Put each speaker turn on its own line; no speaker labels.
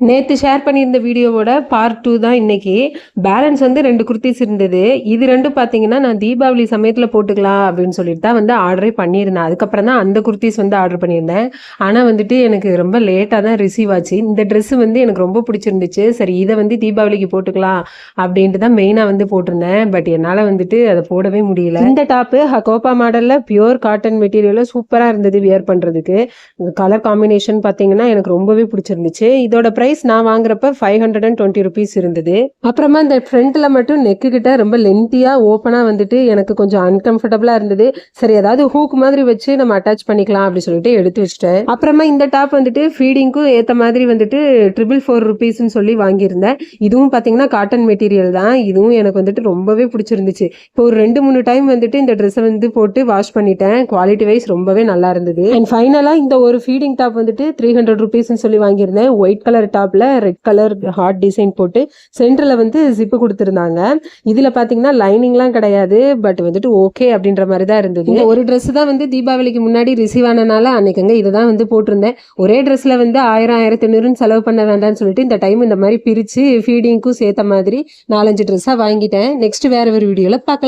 நேத்து ஷேர் பண்ணியிருந்த வீடியோவோட பார்ட் 2 தான் இன்னைக்கு. பேலன்ஸ் வந்து 2 குர்தீஸ் இருந்தது. இது 2ம் பார்த்தீங்கன்னா, நான் தீபாவளி சமயத்தில போட்டுக்கலாம் அப்படின்னு சொல்லிட்டு தான் வந்து ஆர்டரே பண்ணியிருந்தேன். அதுக்கப்புறம் தான் அந்த குர்தீஸ் வந்து ஆர்டர் பண்ணியிருந்தேன். ஆனா வந்துட்டு எனக்கு ரொம்ப லேட்டா தான் ரிசீவ் ஆச்சு. இந்த ட்ரெஸ் வந்து எனக்கு ரொம்ப பிடிச்சிருந்துச்சு. சரி இத வந்து தீபாவளிக்கு போட்டுக்கலாம் அப்படின்ட்டு தான் மெயினா வந்து போட்டிருந்தேன். பட் என்னால வந்துட்டு அத போடவே முடியல. இந்த டாப்பு ஹகோபா மாடல்ல பியூர் காட்டன் மெட்டீரியல்ல சூப்பரா இருந்தது வியர் பண்றதுக்கு. கலர் காம்பினேஷன் பார்த்தீங்கன்னா, எனக்கு ரொம்பவே பிடிச்சிருந்துச்சு. இதோட பிரைஸ் நான் வாங்குறப்ப 520 rupees இருந்தது. அப்புறமா இந்த ஃப்ரண்ட்ல மட்டும் நெக்கு கிட்ட ரொம்ப லென்த்தியா ஓப்பனா வந்துட்டு எனக்கு கொஞ்சம் அன்கம்ஃபர்டபுளா இருந்தது. சரி ஏதாவது ஹூக் மாதிரி வச்சு நம்ம அட்டாச் பண்ணிக்கலாம் அப்படி சொல்லிட்டு எடுத்து வச்சிட்டேன். அப்புறமா இந்த டாப் வந்துட்டு ஃபீடிங்க்கும் ஏத்த மாதிரி வந்துட்டு 444 rupeesன்னு சொல்லி வாங்கியிருந்தேன். இதுவும் பார்த்தீங்கன்னா காட்டன் மெட்டீரியல் தான். இதுவும் எனக்கு வந்துட்டு ரொம்பவே பிடிச்சிருந்துச்சு. இப்போ ஒரு 2-3 டைம் வந்துட்டு இந்த ட்ரெஸ்ஸை வந்து போட்டு வாஷ் பண்ணிட்டேன். குவாலிட்டி வைஸ் ரொம்பவே நல்லா இருந்தது. அண்ட் ஃபைனலா இந்த ஒரு ஃபீடிங் டாப் வந்துட்டு 300 rupeesன்னு சொல்லி வாங்கியிருந்தேன். ஒயிட் கலர் டாப்ல ரெட் கலர் ஹார்ட் டிசைன் போட்டு சென்டர்ல வந்து ஜிப்பு கொடுத்துருந்தாங்க. இதுல பாத்தீங்கன்னா லைனிங்லாம் கிடையாது. பட் வந்துட்டு ஓகே அப்படின்ற மாதிரி தான் இருந்தது. இந்த ஒரு ட்ரெஸ் தான் வந்து தீபாவளிக்கு முன்னாடி ரிசீவ் ஆனனால அன்னைக்குங்க இதை தான் வந்து போட்டிருந்தேன். ஒரே ட்ரெஸ்ல வந்து 1000-1500 செலவு பண்ண வேண்டாம்னு சொல்லிட்டு இந்த டைம் இந்த மாதிரி பிரிச்சு ஃபீடிங்க்கும் சேர்த்த மாதிரி 4-5 ட்ரெஸ்ஸா வாங்கிட்டேன். நெக்ஸ்ட் வேற ஒரு வீடியோல பார்க்கலாம்.